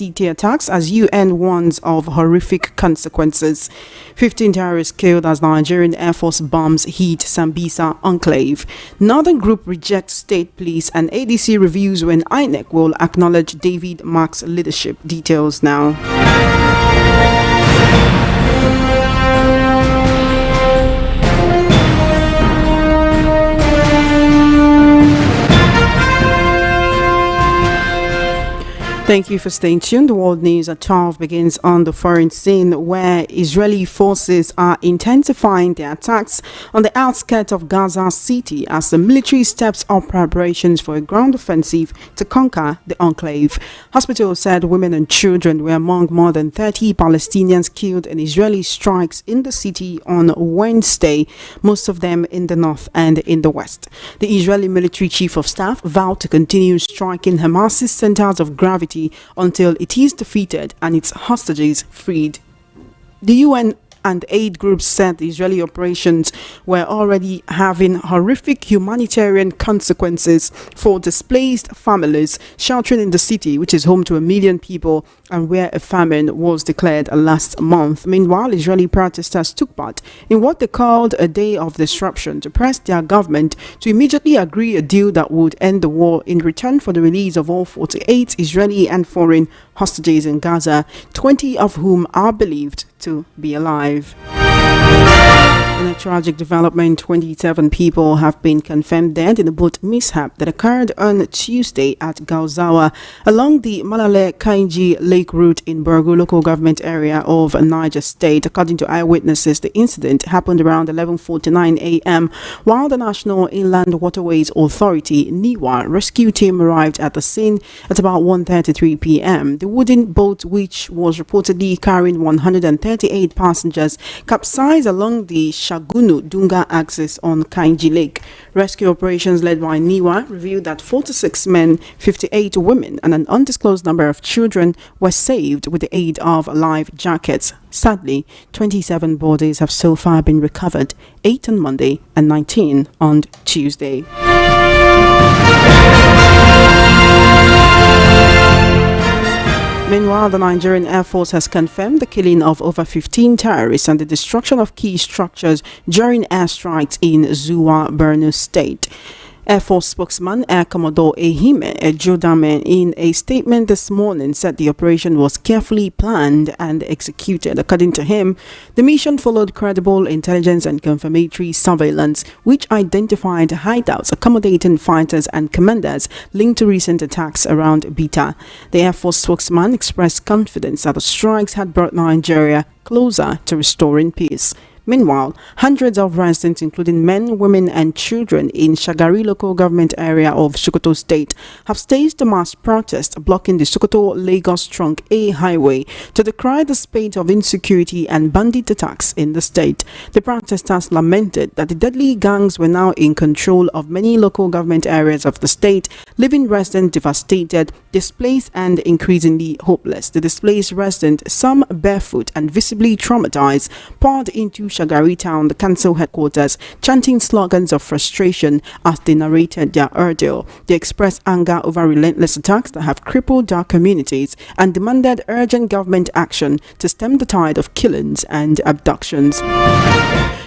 city attacks as UN warns of horrific consequences. 15 terrorists killed as Nigerian Air Force bombs hit Sambisa enclave. Northern group rejects state police and ADC reviews when INEC will acknowledge David Mark's leadership. Details now. Thank you for staying tuned. The World News at 12 begins on the foreign scene, where Israeli forces are intensifying their attacks on the outskirts of Gaza City as the military steps up preparations for a ground offensive to conquer the enclave. Hospitals said women and children were among more than 30 Palestinians killed in Israeli strikes in the city on Wednesday, most of them in the north and in the west. The Israeli military chief of staff vowed to continue striking Hamas's centers of gravity until it is defeated and its hostages freed. The UN and aid groups said the Israeli operations were already having horrific humanitarian consequences for displaced families sheltering in the city, which is home to 1 million people and where a famine was declared last month. Meanwhile, Israeli protesters took part in what they called a day of disruption to press their government to immediately agree a deal that would end the war in return for the release of all 48 Israeli and foreign hostages in Gaza, 20 of whom are believed to be alive. In a tragic development, 27 people have been confirmed dead in a boat mishap that occurred on Tuesday at Gaza along the Malale-Kainji Lake route in Borno local government area of Niger State. According to eyewitnesses, the incident happened around 11:49 a.m. while the National Inland Waterways Authority (NIWA) rescue team arrived at the scene at about 1:33 p.m. The wooden boat, which was reportedly carrying 138 passengers, capsized along the Shagunu Dunga axis on Kainji Lake. Rescue operations led by NIWA revealed that 46 men, 58 women, and an undisclosed number of children were saved with the aid of life jackets. Sadly, 27 bodies have so far been recovered, 8 on Monday and 19 on Tuesday. Meanwhile, the Nigerian Air Force has confirmed the killing of over 15 terrorists and the destruction of key structures during airstrikes in Zuwa, Borno State. Air Force spokesman Air Commodore Ehime Ejodame, in a statement this morning, said the operation was carefully planned and executed. According to him, the mission followed credible intelligence and confirmatory surveillance, which identified hideouts accommodating fighters and commanders linked to recent attacks around Bita. The Air Force spokesman expressed confidence that the strikes had brought Nigeria closer to restoring peace. Meanwhile, hundreds of residents, including men, women, and children in Shagari local government area of Sokoto State, have staged a mass protest blocking the Sokoto-Lagos Trunk A highway to decry the spate of insecurity and bandit attacks in the state. The protesters lamented that the deadly gangs were now in control of many local government areas of the state, leaving residents devastated, displaced, and increasingly hopeless. The displaced residents, some barefoot and visibly traumatized, poured into Shagari town, the council headquarters, chanting slogans of frustration as they narrated their ordeal. They expressed anger over relentless attacks that have crippled their communities and demanded urgent government action to stem the tide of killings and abductions.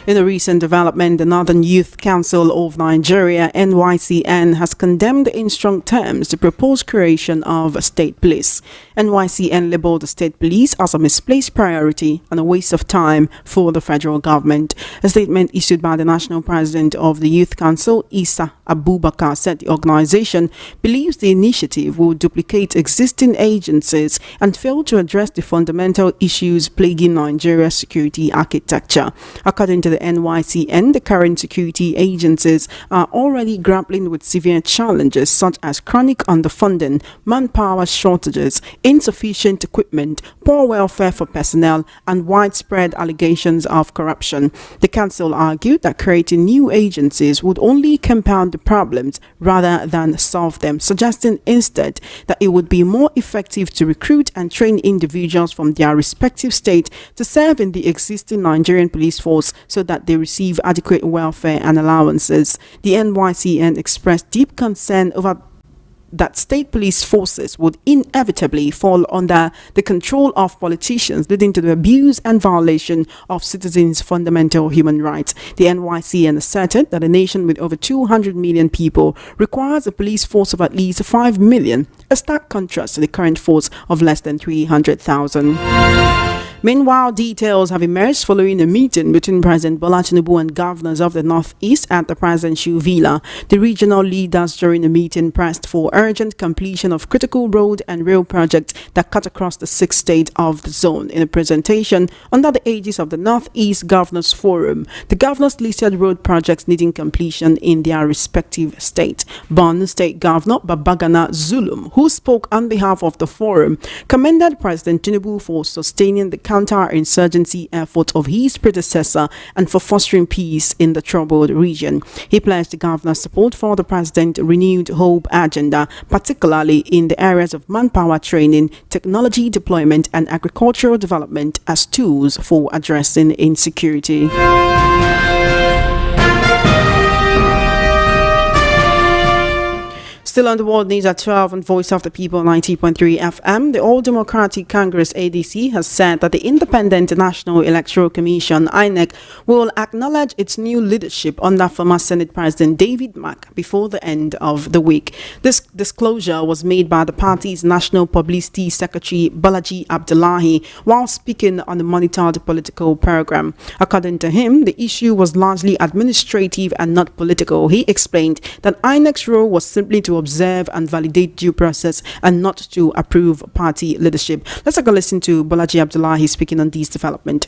In a recent development, the Northern Youth Council of Nigeria (NYCN) has condemned in strong terms the proposed creation of state police. NYCN labeled the state police as a misplaced priority and a waste of time for the federal government. A statement issued by the national president of the Youth Council, Isa Abubakar, said the organization believes the initiative will duplicate existing agencies and fail to address the fundamental issues plaguing Nigeria's security architecture. According to the NYCN, the current security agencies are already grappling with severe challenges such as chronic underfunding, manpower shortages, insufficient equipment, poor welfare for personnel, and widespread allegations of corruption. The council argued that creating new agencies would only compound the problems rather than solve them, suggesting instead that it would be more effective to recruit and train individuals from their respective state to serve in the existing Nigerian police force so that they receive adequate welfare and allowances. The NYCN expressed deep concern over that state police forces would inevitably fall under the control of politicians, leading to the abuse and violation of citizens' fundamental human rights. The NYCN asserted that a nation with over 200 million people requires a police force of at least 5 million, a stark contrast to the current force of less than 300,000. Meanwhile, details have emerged following a meeting between President Bola Tinubu and governors of the Northeast at the presidential villa. The regional leaders during the meeting pressed for urgent completion of critical road and rail projects that cut across the 6 states of the zone. In a presentation under the aegis of the Northeast Governors Forum, the governors listed road projects needing completion in their respective states. Borno State Governor Babagana Zulum, who spoke on behalf of the forum, commended President Tinubu for sustaining the counter-insurgency effort of his predecessor and for fostering peace in the troubled region. He pledged the governor's support for the president's renewed hope agenda, particularly in the areas of manpower training, technology deployment, and agricultural development as tools for addressing insecurity. Still on the World News at 12 on Voice of the People 90.3 FM, the All Democratic Congress ADC has said that the Independent National Electoral Commission INEC will acknowledge its new leadership under former Senate President David Mark before the end of the week. This disclosure was made by the party's National Publicity Secretary Balaji Abdullahi while speaking on the monitored political program. According to him, the issue was largely administrative and not political. He explained that INEC's role was simply to observe and validate due process and not to approve party leadership. Let's take a listen to Balaji Abdullahi speaking on this development.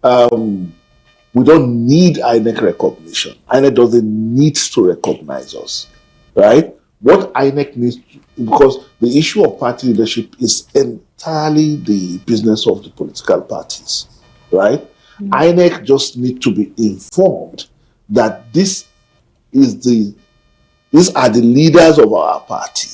We don't need INEC recognition. INEC doesn't need to recognize us, right? What INEC needs to, because the issue of party leadership is entirely the business of the political parties, right? INEC just need to be informed that these are the leaders of our party,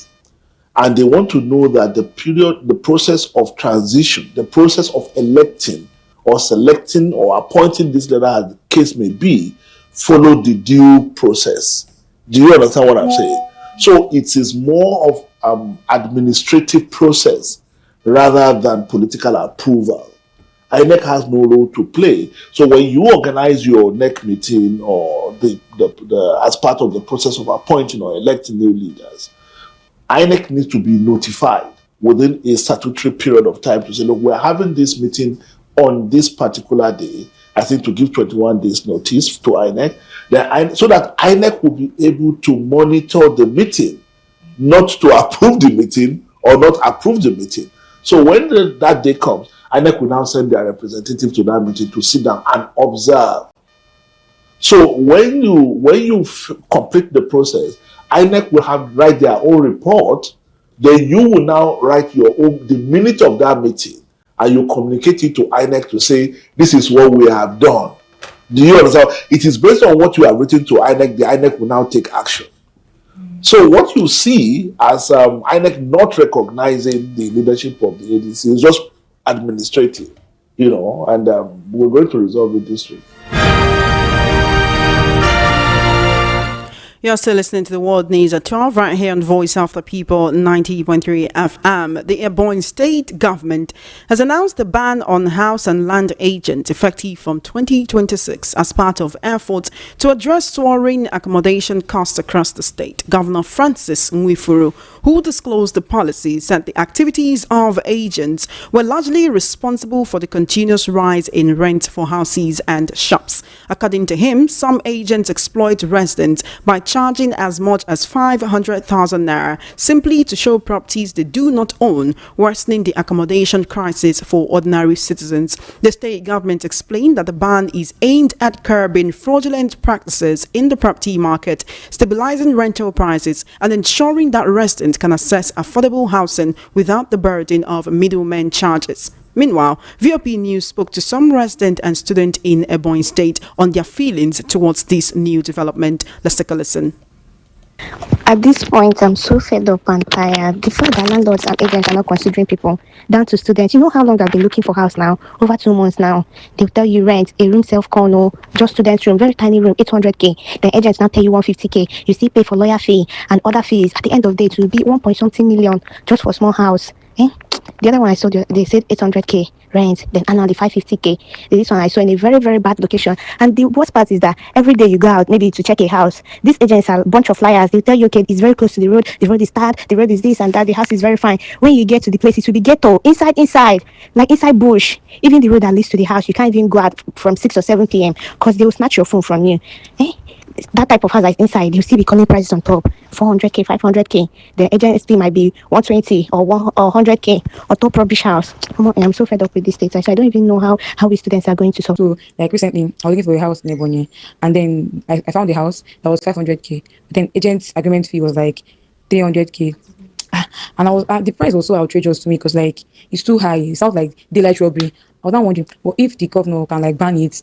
and they want to know that the process of transition, the process of electing or selecting or appointing this leader, as the case may be, follow the due process. Do you understand what I'm saying? So it is more of administrative process rather than political approval. INEC has no role to play. So when you organize your NEC meeting or as part of the process of appointing or electing new leaders, INEC needs to be notified within a statutory period of time to say, look, we're having this meeting on this particular day, I think to give 21 days notice to INEC, so that INEC will be able to monitor the meeting, not to approve the meeting or not approve the meeting. So when that day comes, INEC will now send their representative to that meeting to sit down and observe. So when you complete the process, INEC will write their own report. Then you will now write the minute of that meeting, and you communicate it to INEC to say, this is what we have done. Do you understand? It is based on what you have written to INEC. The INEC will now take action. So what you see as INEC not recognizing the leadership of the ADC is just administrative, and we're going to resolve it this week. You're still listening to the World News at 12 right here on Voice of the People 90.3 FM. The Borno State government has announced a ban on house and land agents effective from 2026 as part of efforts to address soaring accommodation costs across the state. Governor Francis Nwifuru, who disclosed the policy, said the activities of agents were largely responsible for the continuous rise in rent for houses and shops. According to him, some agents exploit residents by charging as much as 500,000 naira simply to show properties they do not own, worsening the accommodation crisis for ordinary citizens. The state government explained that the ban is aimed at curbing fraudulent practices in the property market, stabilizing rental prices, and ensuring that residents can access affordable housing without the burden of middlemen charges. Meanwhile, VOP News spoke to some residents and students in Borno State on their feelings towards this new development. Let's take a listen. At this point, I'm so fed up and tired. The fact that landlords and agents are not considering people down to students. You know how long I've been looking for house now? Over 2 months now. They'll tell you rent, a room self-corner, just students room, very tiny room, 800k. Then agents now tell you 150k. You still pay for lawyer fee and other fees. At the end of the day, it will be 1 point something million just for a small house. Eh? The other one I saw, they said 800k rent, then annually 550k. This one I saw in a very, very bad location. And the worst part is that every day you go out, maybe to check a house, these agents are a bunch of flyers. They tell you, okay, it's very close to the road is bad, the road is this and that, the house is very fine. When you get to the place, it will be ghetto, inside, like inside bush. Even the road that leads to the house, you can't even go out from 6 or 7 p.m. because they will snatch your phone from you. Eh? That type of house that's inside, you see the calling prices on top, 400k, 500k. The agent might be 120 or 100k or top rubbish house. I'm so fed up with this data. So I don't even know how we students are going to solve. So, like recently, I was looking for a house in Ebonyi, and then I found a house that was 500k. But then agent's agreement fee was like 300k. And I was the price was so outrageous to me because like it's too high. It sounds like daylight robbery. I was not wondering, well, if the governor can like ban it,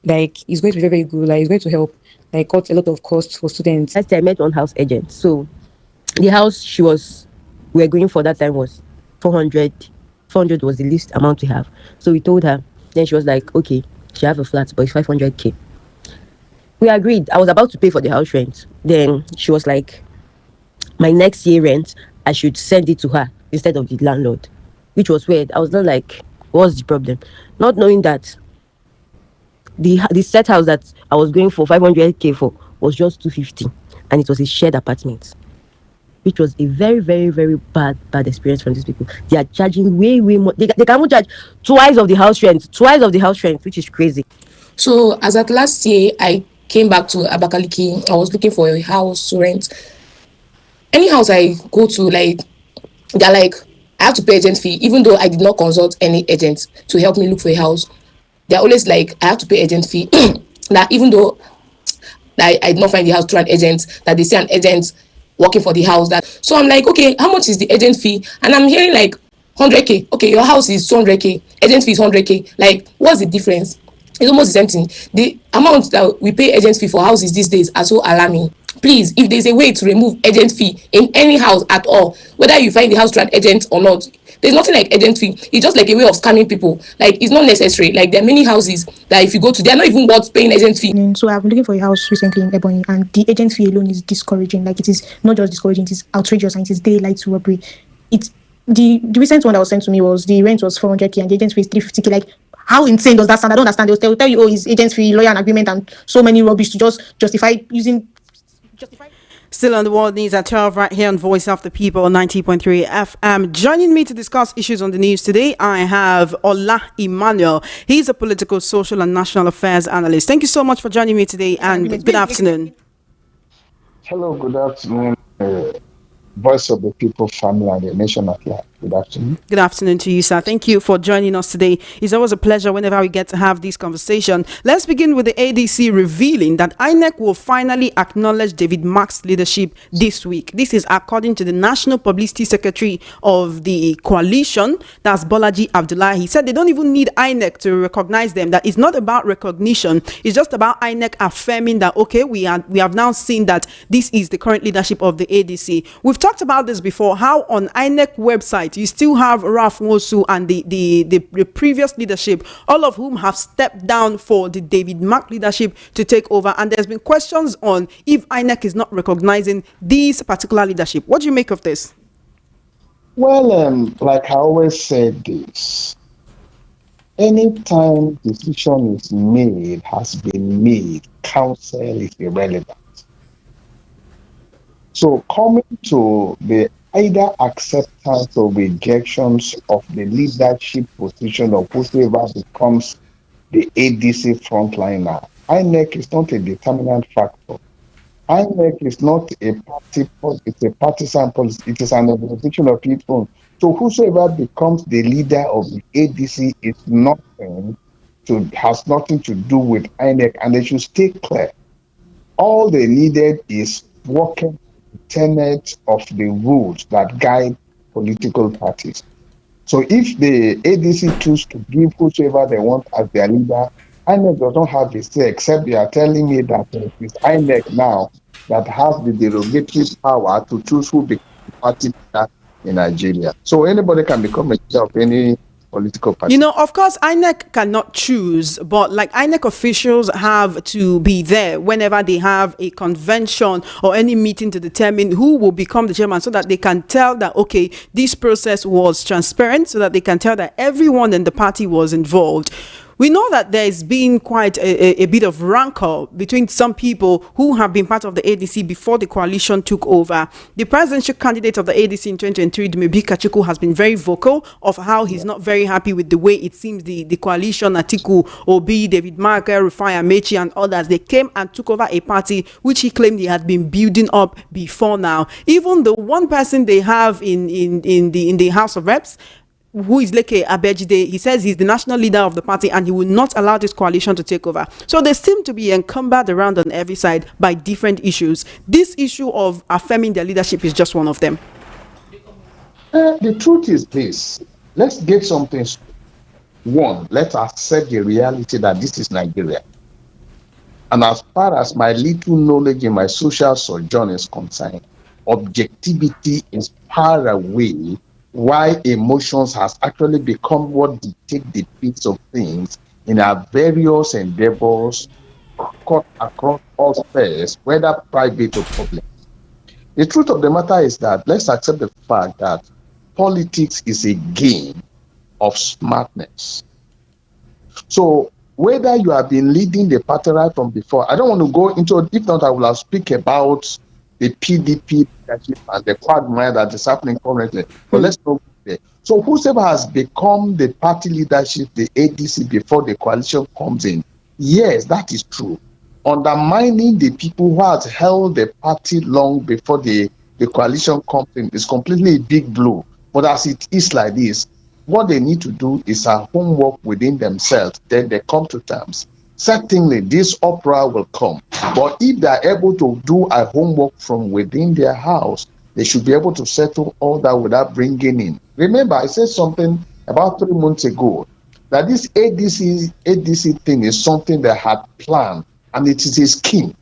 like it's going to be very, very good. Like it's going to help, like cut a lot of costs for students. Last time I met one house agent. So the house we were going for that time was 400. 400 was the least amount we have. So we told her. Then she was like, okay, she have a flat, but it's 500k. We agreed. I was about to pay for the house rent. Then she was like, my next year rent, I should send it to her instead of the landlord, which was weird. I was not like, what's the problem? Not knowing that the set house that I was going for 500k for was just 250, and it was a shared apartment, which was a very, very, very bad experience from these people. They are charging way more. They can even charge twice of the house rent, which is crazy. So as at last year, I came back to Abakaliki. I was looking for a house to rent. Any house I go to, like, they're like, I have to pay agent fee, even though I did not consult any agent to help me look for a house. They're always like, I have to pay agent fee. That even though I did not find the house through an agent, that they say an agent working for the house. So I'm like, okay, how much is the agent fee? And I'm hearing like 100k. Okay, your house is 200k. Agent fee is 100k. Like, what's the difference? It's almost the same thing. The amount that we pay agent fee for houses these days are so alarming. Please, if there's a way to remove agent fee in any house at all, whether you find the house through an agent or not, there's nothing like agent fee. It's just like a way of scamming people. Like, it's not necessary. Like, there are many houses that if you go to, they're not even worth paying agent fee. So I've been looking for a house recently in Ebonyi, and the agent fee alone is discouraging. Like, it is not just discouraging, it is outrageous, and it is daylight robbery. It's the recent one that was sent to me was the rent was 400k and the agent fee is 350k. Like, how insane does that sound? I don't understand. They'll tell you, oh, it's agent fee, lawyer and agreement, and so many rubbish to just justify. Still on the world news at 12 right here on Voice of the People 90.3 FM. Joining me to discuss issues on the news today, I have Ola Emmanuel. He's a political, social and national affairs analyst. Thank you so much for joining me today and good afternoon. Hello, good afternoon. Voice of the People family and the nation at large. Good afternoon. Good afternoon to you, sir. Thank you for joining us today. It's always a pleasure whenever we get to have this conversation. Let's begin with the ADC revealing that INEC will finally acknowledge David Mark's leadership this week. This is according to the National Publicity Secretary of the coalition, that's Bolaji Abdullahi. He said they don't even need INEC to recognize them, that it's not about recognition. It's just about INEC affirming that, okay, we have now seen that this is the current leadership of the ADC. We've talked about this before, how on INEC website, you still have Ralph Nwosu and the previous leadership, all of whom have stepped down for the David Mark leadership to take over. And there's been questions on if INEC is not recognizing this particular leadership. What do you make of this? Well, like I always said this, anytime decision is made, has been made, counsel is irrelevant. So coming to the either acceptance or rejections of the leadership position of whoever becomes the ADC frontliner, INEC is not a determinant factor. INEC is not a party, it's a partisan policy, it is an organization of people. So whosoever becomes the leader of the ADC has nothing to do with INEC, and they should stay clear. All they needed is working tenets of the rules that guide political parties. So if the ADC choose to give whosoever they want as their leader, INEC does not have a say, except they are telling me that it's INEC now that has the derogatory power to choose who becomes the party leader in Nigeria. So anybody can become a leader of any political party. You know, of course, INEC cannot choose, but like INEC officials have to be there whenever they have a convention or any meeting to determine who will become the chairman, so that they can tell that, okay, this process was transparent, so that they can tell that everyone in the party was involved. We know that there's been quite a bit of rancor between some people who have been part of the ADC before the coalition took over. The presidential candidate of the ADC in 2023, Dumebi Kachiku, has been very vocal of how he's not very happy with the way it seems the coalition, Atiku, Obi, David Mark, Rufai Amechi and others, they came and took over a party which he claimed he had been building up before now. Even the one person they have in the House of Reps, who is Leke Abejide, he says he's the national leader of the party and he will not allow this coalition to take over. So they seem to be encumbered around on every side by different issues. This issue of affirming their leadership is just one of them. The truth is this. Let's get something straight. One, let's accept the reality that this is Nigeria. And as far as my little knowledge in my social sojourn is concerned, objectivity is far away why emotions has actually become what dictate the pace of things in our various endeavors cut across all spheres, whether private or public. The truth of the matter is that let's accept the fact that politics is a game of smartness. So whether you have been leading the party right from before, I don't want to go into, if not, I will have speak about the PDP leadership and the quagmire that is happening currently. But let's not go there. So whoever has become the party leadership, the ADC, before the coalition comes in, yes, that is true. Undermining the people who has held the party long before the coalition comes in is completely a big blow. But as it is like this, what they need to do is a homework within themselves. Then they come to terms. Certainly, this uproar will come. But if they are able to do a homework from within their house, they should be able to settle all that without bringing in. Remember, I said something about 3 months ago, that this ADC thing is something they had planned, and it is a scheme.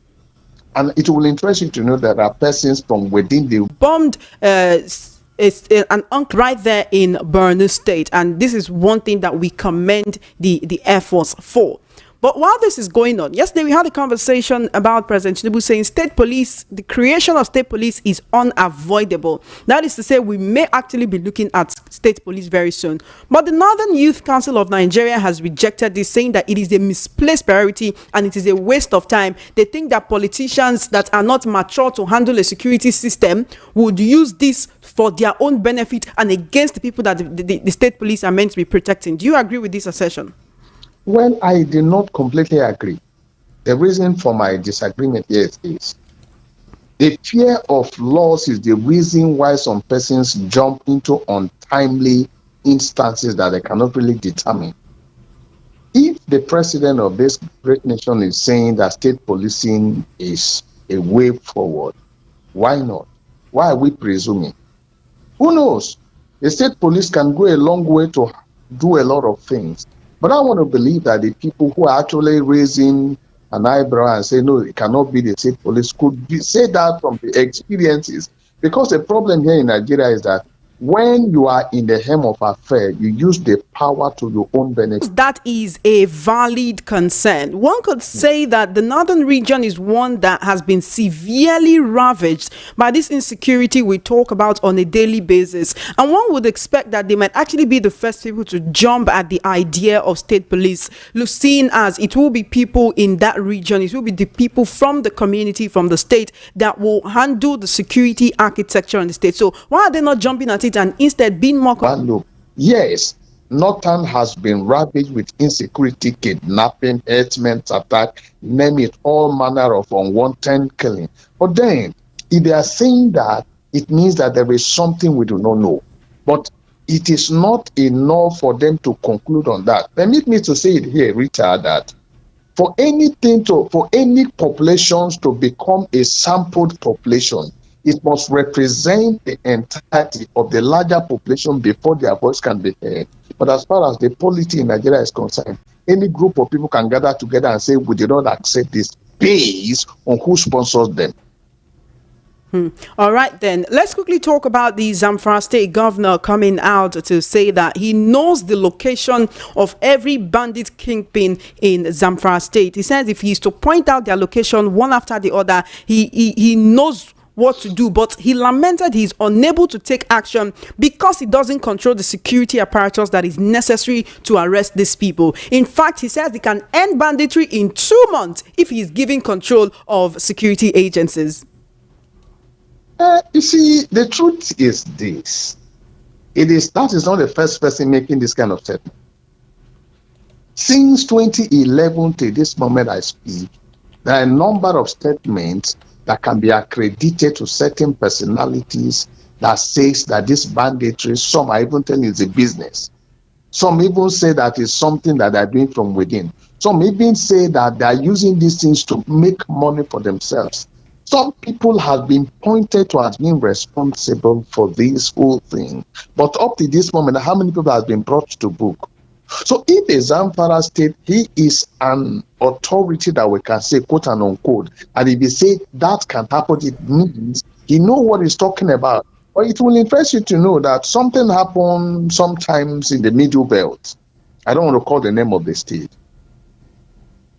And it will interest you to know that there are persons from within the bombed an unk right there in Borno State, and this is one thing that we commend the Air Force for. But while this is going on, yesterday we had a conversation about President Tinubu saying state police, the creation of state police is unavoidable. That is to say, we may actually be looking at state police very soon. But the Northern Youth Council of Nigeria has rejected this, saying that it is a misplaced priority and it is a waste of time. They think that politicians that are not mature to handle a security system would use this for their own benefit and against the people that the state police are meant to be protecting. Do you agree with this assertion? Well, I do not completely agree. The reason for my disagreement here is this. The fear of loss is the reason why some persons jump into untimely instances that they cannot really determine. If the president of this great nation is saying that state policing is a way forward, why not? Why are we presuming? Who knows? The state police can go a long way to do a lot of things. But I want to believe that the people who are actually raising an eyebrow and say, no, it cannot be the state police, could say that from the experiences. Because the problem here in Nigeria is that when you are in the helm of affair, you use the power to your own benefit. That is a valid concern. One could say that the northern region is one that has been severely ravaged by this insecurity we talk about on a daily basis. And one would expect that they might actually be the first people to jump at the idea of state police, seen as it will be people in that region, it will be the people from the community, from the state, that will handle the security architecture in the state. So why are they not jumping at it and instead being more... Look, yes, Northern has been ravaged with insecurity, kidnapping, herdsmen attack, name it, all manner of unwanted killing. But then, if they are saying that, it means that there is something we do not know. But it is not enough for them to conclude on that. Permit me to say it here, Rita, that for any populations to become a sampled population, it must represent the entirety of the larger population before their voice can be heard. But as far as the polity in Nigeria is concerned, any group of people can gather together and say, we do not accept this based on who sponsors them. All right, then. Let's quickly talk about the Zamfara State governor coming out to say that he knows the location of every bandit kingpin in Zamfara State. He says if he's to point out their location one after the other, he knows what to do, but he lamented he's unable to take action because he doesn't control the security apparatus that is necessary to arrest these people. In fact, he says he can end banditry in 2 months if he's given control of security agencies. You see, the truth is this. That is not the first person making this kind of statement. Since 2011 to this moment I speak, there are a number of statements that can be accredited to certain personalities that says that this banditry, some are even telling it's a business. Some even say that it's something that they're doing from within. Some even say that they're using these things to make money for themselves. Some people have been pointed to as being responsible for this whole thing. But up to this moment, how many people have been brought to book? So if a Zamfara State, he is an authority that we can say, quote and unquote, and if you say that can happen, it means he knows what he's talking about. But it will interest you to know that something happened sometimes in the Middle Belt. I don't want to call the name of the state.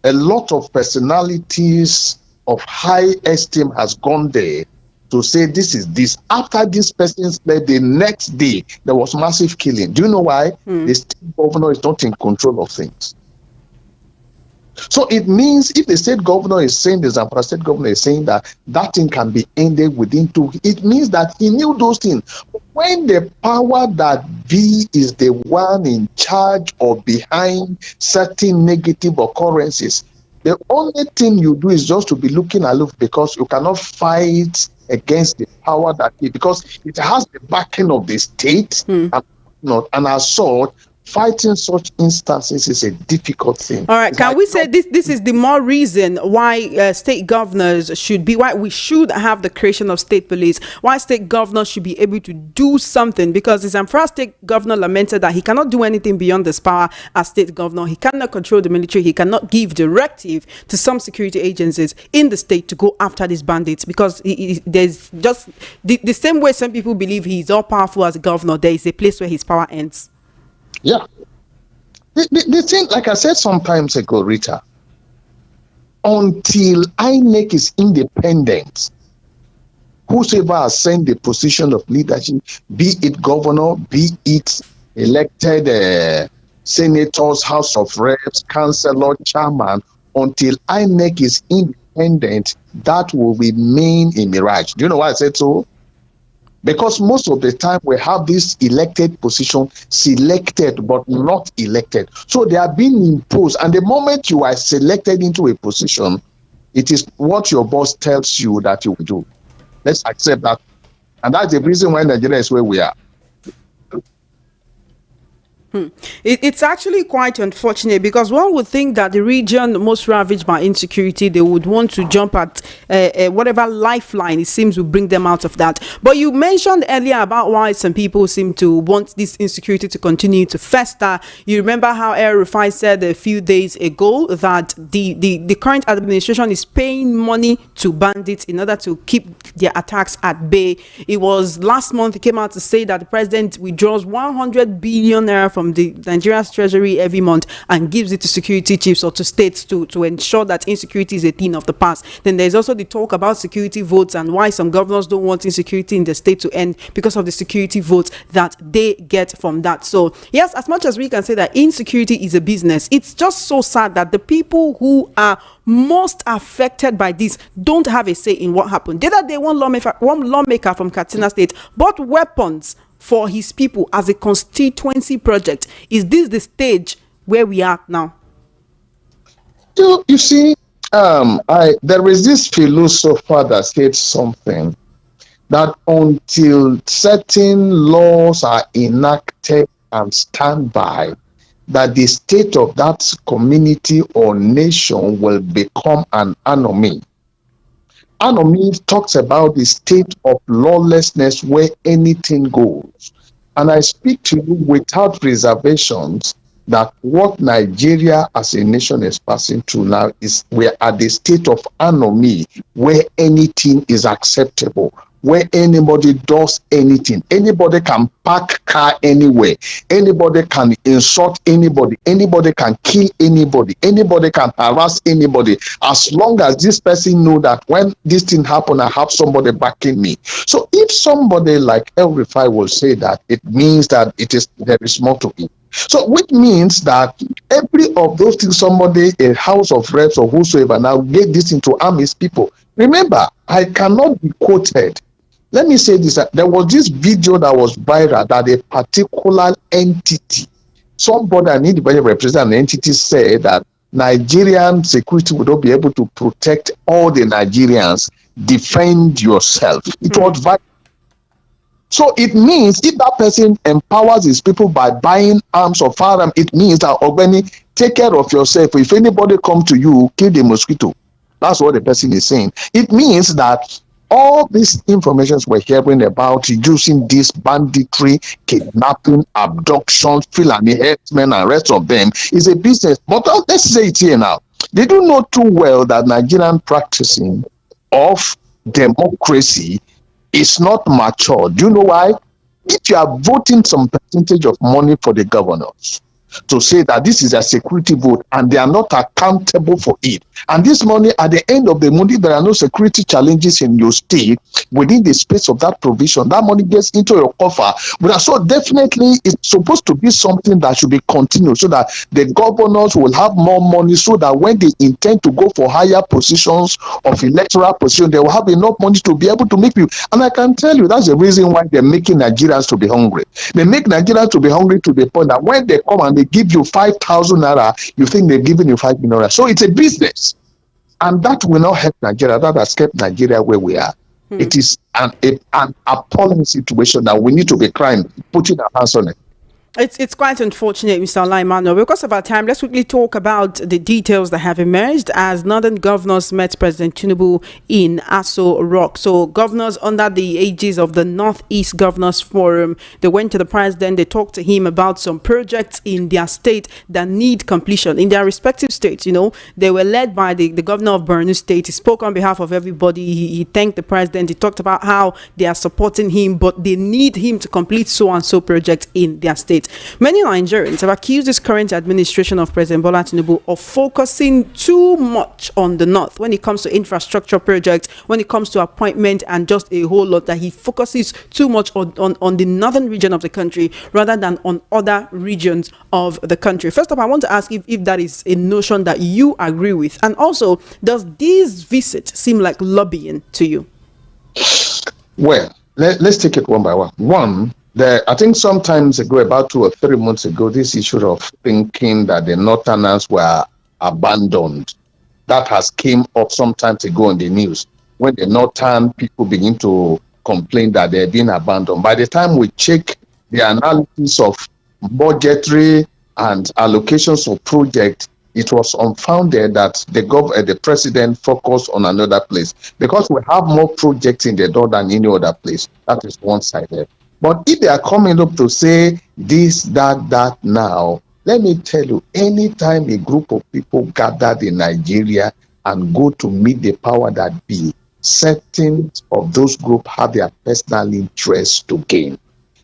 A lot of personalities of high esteem has gone there to say this is this. After this person fled, the next day there was massive killing. Do you know why? The state governor is not in control of things. So it means if the state governor is saying, the Zamfara state governor is saying that thing can be ended within 2, it means that he knew those things. When the power that be is the one in charge or behind certain negative occurrences, the only thing you do is just to be looking aloof because you cannot fight against the power that is, because it has the backing of the state and as such, fighting such instances is a difficult thing. All right, can we say this is the more reason why state governors why we should have the creation of state police, why state governors should be able to do something, because the Zamfara state governor lamented that he cannot do anything beyond this power as state governor. He cannot control the military. He cannot give directive to some security agencies in the state to go after these bandits, because there's just the same way some people believe he's all powerful as a governor, there is a place where his power ends. Yeah. The thing, like I said sometimes ago, Rita, until INEC is independent, whosoever has sent the position of leadership, be it governor, be it elected senators, House of Reps, councillor, chairman, until INEC is independent, that will remain a mirage. Do you know why I said so? Because most of the time we have this elected position selected but not elected. So they are being imposed. And the moment you are selected into a position, it is what your boss tells you that you will do. Let's accept that. And that's the reason why Nigeria is where we are. It's actually quite unfortunate, because one would think that the region most ravaged by insecurity, they would want to jump at whatever lifeline it seems will bring them out of that. But you mentioned earlier about why some people seem to want this insecurity to continue to fester. You remember how El Rufai said a few days ago that the current administration is paying money to bandits in order to keep their attacks at bay. It was last month he came out to say that the president withdraws 100 billion naira from the Nigeria's treasury every month and gives it to security chiefs or to states to ensure that insecurity is a thing of the past. Then there's also the talk about security votes and why some governors don't want insecurity in the state to end because of the security votes that they get from that. So yes, as much as we can say that insecurity is a business, it's just so sad that the people who are most affected by this don't have a say in what happened. The other day, one lawmaker from Katsina State bought weapons for his people as a constituency project. Is this the stage where we are now? You see, there is this philosopher that said something, that until certain laws are enacted and stand by, that the state of that community or nation will become an anomy. Anomy talks about the state of lawlessness where anything goes. And I speak to you without reservations that what Nigeria as a nation is passing through now is we're at the state of anomy where anything is acceptable, where anybody does anything. Anybody can park car anywhere. Anybody can insult anybody. Anybody can kill anybody. Anybody can harass anybody. As long as this person know that when this thing happen, I have somebody backing me. So if somebody like El Rufai will say that, it means that there is more to it. So which means that every of those things, somebody, a House of Reps or whosoever now get this into armies people. Remember, I cannot be quoted. Let me say this, there was this video that was viral that a particular entity, somebody, an individual representing an entity, said that Nigerian security would not be able to protect all the Nigerians. Defend yourself. It was viral. So it means if that person empowers his people by buying arms or firearms, it means that, Ogbeni, take care of yourself. If anybody come to you, kill the mosquito. That's what the person is saying. It means that all these informations we're hearing about using this banditry, kidnapping, abduction, Fulani herdsmen, and rest of them is a business. But let's say it here now. They do know too well that Nigerian practicing of democracy is not mature. Do you know why? If you are voting some percentage of money for the governors to say that this is a security vote and they are not accountable for it, and this money at the end of the month, if there are no security challenges in your state within the space of that provision, that money gets into your coffer. But so definitely it's supposed to be something that should be continued so that the governors will have more money, so that when they intend to go for higher positions of electoral position, they will have enough money to be able to make you. And I can tell you that's the reason why they're making Nigerians to be hungry. They make Nigerians to be hungry to the point that when they come and they give you 5,000 naira, you think they're giving you 5 million naira. So it's a business. And that will not help Nigeria. That has kept Nigeria where we are. It is an appalling situation that we need to be crying, putting our hands on it. It's quite unfortunate, Mr. Olaimano. Because of our time, let's quickly talk about the details that have emerged as northern governors met President Tinubu in Aso Rock. So governors under the aegis of the Northeast Governors Forum, they went to the president, they talked to him about some projects in their state that need completion in their respective states. You know, they were led by the governor of Borno State. He spoke on behalf of everybody. He thanked the president. He talked about how they are supporting him, but they need him to complete so and so projects in their state. Many Nigerians have accused this current administration of President Bola Tinubu of focusing too much on the north when it comes to infrastructure projects, when it comes to appointment, and just a whole lot, that he focuses too much on the northern region of the country rather than on other regions of the country. First up, I want to ask if that is a notion that you agree with, and also, does this visit seem like lobbying to you? Well, let's take it one by one. I think sometimes ago, about 2 or 3 months ago, this issue of thinking that the Northerners were abandoned, that has came up some time ago in the news when the Northern people begin to complain that they're being abandoned. By the time we check the analysis of budgetary and allocations of projects, it was unfounded that the president focused on another place because we have more projects in the north than any other place. That is one-sided. But if they are coming up to say this, that now, let me tell you, anytime a group of people gathered in Nigeria and go to meet the power that be, certain of those groups have their personal interests to gain.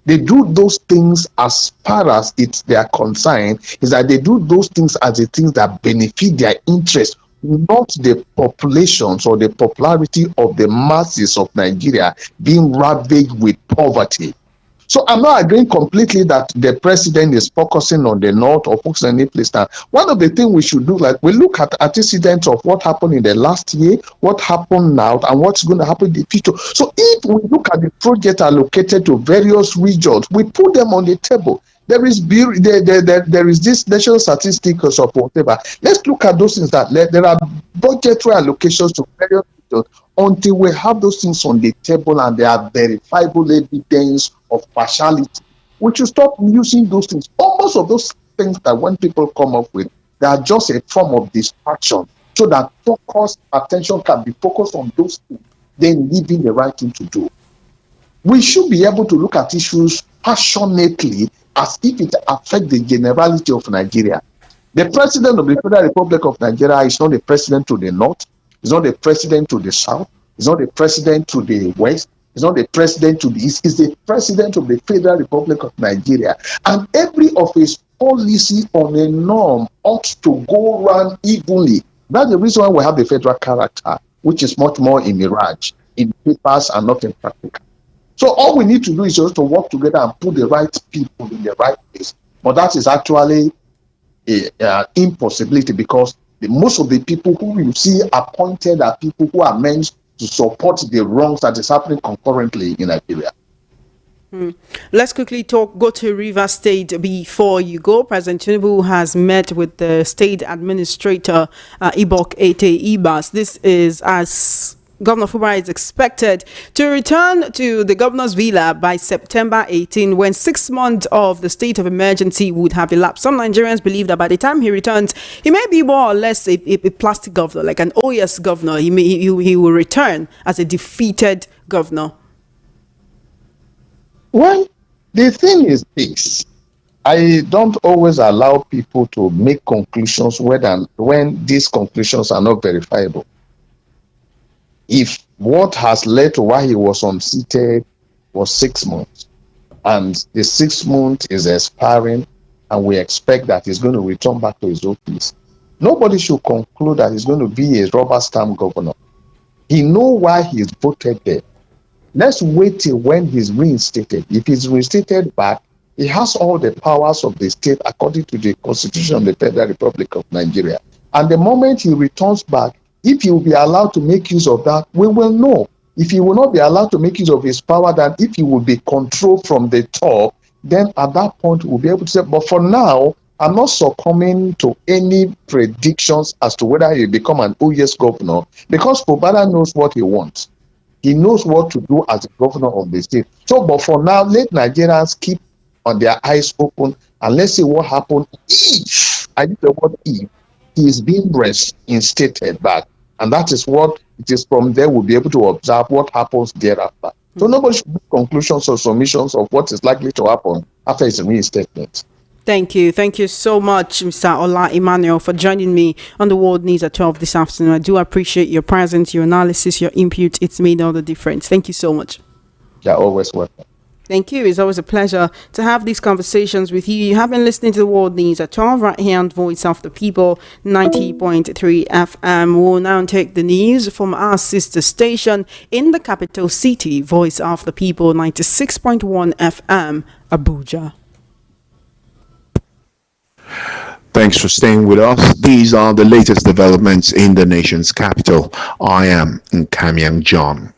They do those things as far as they are concerned, is that they do those things as the things that benefit their interest, not the populations or the popularity of the masses of Nigeria being ravaged with poverty. So I'm not agreeing completely that the president is focusing on the north or focusing on any place now. One of the things we should do, like we look at antecedents of what happened in the last year, what happened now, and what's going to happen in the future. So if we look at the project allocated to various regions, we put them on the table. There is this national statistics of whatever. Let's look at those things that there are budgetary allocations to various regions until we have those things on the table and there are verifiable evidence of partiality. We should stop using those things. Almost of those things that when people come up with, they are just a form of distraction so that attention can be focused on those things, then leaving the right thing to do. We should be able to look at issues passionately as if it affects the generality of Nigeria. The president of the Federal Republic of Nigeria is not the president to the north, is not the president to the south, is not the president to the west, is not the president to the east, is the president of the Federal Republic of Nigeria. And every of his policy on a norm ought to go round evenly. That's the reason why we have the federal character, which is much more in mirage, in papers and not in practical. So all we need to do is just to work together and put the right people in the right place. But that is actually an impossibility, because most of the people who you see appointed are people who are meant to support the wrongs that is happening concurrently in Nigeria. Let's quickly go to River State before you go. President Tinubu has met with the state administrator, Ibok Ete Ibas. This is as Governor Fubara is expected to return to the governor's villa by September 18, when 6 months of the state of emergency would have elapsed. Some Nigerians believe that by the time he returns, he may be more or less a plastic governor, like an OES governor. He will return as a defeated governor. Well, the thing is this. I don't always allow people to make conclusions when these conclusions are not verifiable. If what has led to why he was unseated was 6 months, and the 6 months is expiring, and we expect that he's going to return back to his office, nobody should conclude that he's going to be a rubber stamp governor. He knows why he's voted there. Let's wait till when he's reinstated. If he's reinstated back, he has all the powers of the state according to the Constitution of the Federal Republic of Nigeria. And the moment he returns back, if he will be allowed to make use of that, we will know. If he will not be allowed to make use of his power, then if he will be controlled from the top, then at that point we'll be able to say, but for now, I'm not succumbing to any predictions as to whether he'll become an OES governor, because Fubara knows what he wants. He knows what to do as the governor of the state. So, but for now, let Nigerians keep on their eyes open, and let's see what happens if, I use the word if, he is being reinstated back. And that is what it is. From there, we'll be able to observe what happens thereafter. So nobody should make conclusions or submissions of what is likely to happen after his reinstatement. Thank you. Thank you so much, Mr. Ola Emmanuel, for joining me on the World News at 12 this afternoon. I do appreciate your presence, your analysis, your input. It's made all the difference. Thank you so much. You're always welcome. Thank you. It's always a pleasure to have these conversations with you. You have been listening to the World News at 12 right here on Voice of the People, 90.3 FM. We'll now take the news from our sister station in the capital city, Voice of the People, 96.1 FM, Abuja. Thanks for staying with us. These are the latest developments in the nation's capital. I am Nkamiang John.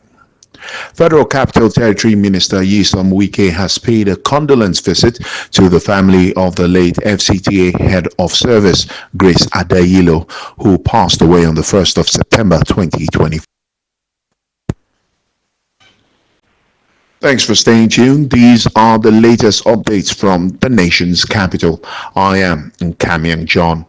Federal Capital Territory Minister Nyesom Wike has paid a condolence visit to the family of the late FCTA Head of Service, Grace Adayilo, who passed away on the 1st of September 2024. Thanks for staying tuned. These are the latest updates from the nation's capital. I am Nkamiang John.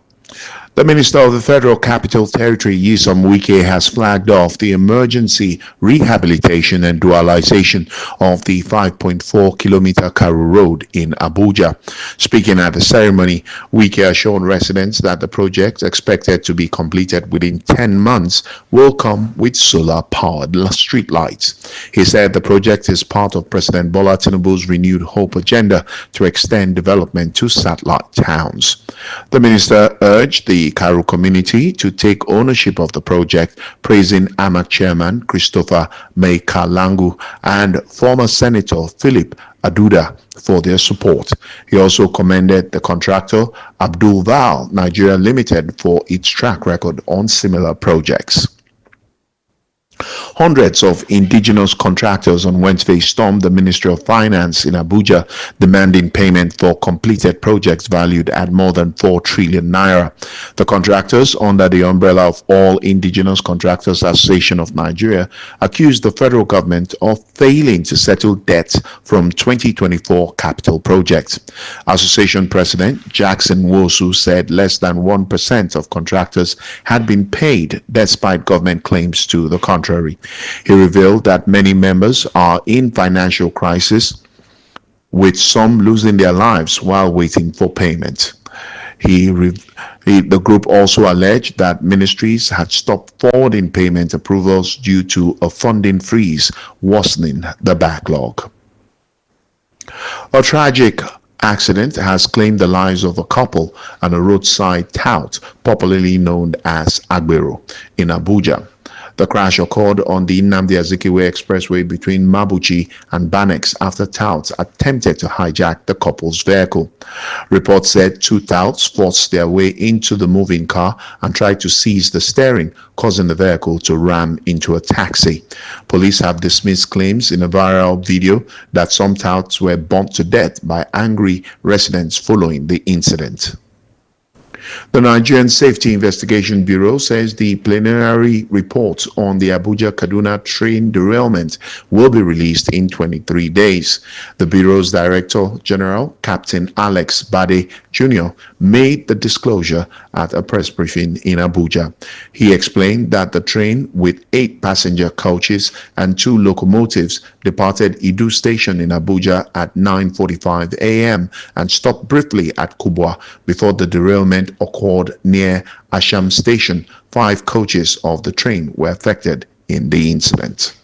The Minister of the Federal Capital Territory, Nyesom Wike, has flagged off the emergency rehabilitation and dualization of the 5.4-kilometer Karu Road in Abuja. Speaking at the ceremony, Wike assured residents that the project, expected to be completed within 10 months, will come with solar-powered street lights. He said the project is part of President Bola Tinubu's renewed hope agenda to extend development to satellite towns. The minister urged the Karu community to take ownership of the project, praising AMAC chairman Christopher Meikalangu and former Senator Philip Aduda for their support. He also commended the contractor Abdul Val Nigeria Limited for its track record on similar projects. Hundreds of indigenous contractors on Wednesday stormed the Ministry of Finance in Abuja, demanding payment for completed projects valued at more than 4 trillion naira. The contractors, under the umbrella of All Indigenous Contractors Association of Nigeria, accused the federal government of failing to settle debts from 2024 capital projects. Association President Jackson Wosu said less than 1% of contractors had been paid, despite government claims to the contrary. He revealed that many members are in financial crisis with some losing their lives while waiting for payment. The group also alleged that ministries had stopped forwarding payment approvals due to a funding freeze, worsening the backlog. A tragic accident has claimed the lives of a couple and a roadside tout, popularly known as Agbero, in Abuja. The crash occurred on the Nnamdi Azikiwe Expressway between Mabuchi and Banex after touts attempted to hijack the couple's vehicle. Reports said two touts forced their way into the moving car and tried to seize the steering, causing the vehicle to ram into a taxi. Police have dismissed claims in a viral video that some touts were burnt to death by angry residents following the incident. The Nigerian Safety Investigation Bureau says the preliminary report on the Abuja-Kaduna train derailment will be released in 23 days. The Bureau's Director General, Captain Alex Bade Jr., made the disclosure at a press briefing in Abuja. He explained that the train, with 8 passenger coaches and 2 locomotives, departed Idu Station in Abuja at 9:45 a.m. and stopped briefly at Kubwa before the derailment occurred near Asham Station. 5 coaches of the train were affected in the incident.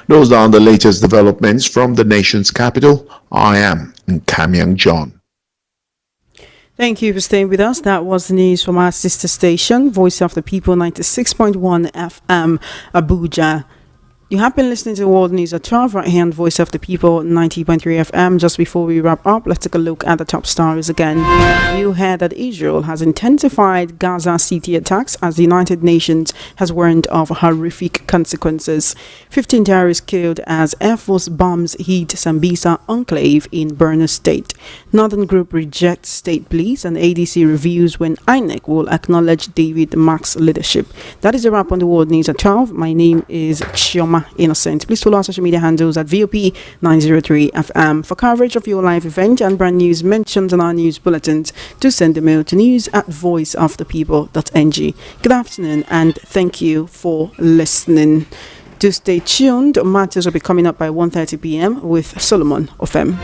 Those are the latest developments from the nation's capital. I am Kamyang John. Thank you for staying with us. That was the news from our sister station, Voice of the People, 96.1 FM, Abuja. You have been listening to World News at 12 right here on Voice of the People, 90.3 FM. Just before we wrap up, let's take a look at the top stories again. You heard that Israel has intensified Gaza city attacks as the United Nations has warned of horrific consequences. 15 terrorists killed as Air Force bombs hit Sambisa enclave in Borno State. Northern Group rejects state police, and ADC reviews when INEC will acknowledge David Mark's leadership. That is a wrap on the World News at 12. My name is Chioma Innocent. Please follow our social media handles at VOP 903 FM. For coverage of your live event and brand news mentioned in our news bulletins, do send a mail to news@voiceofthepeople.ng. Good afternoon and thank you for listening. Do stay tuned. Matters will be coming up by 1:30 p.m. with Solomon Ofem.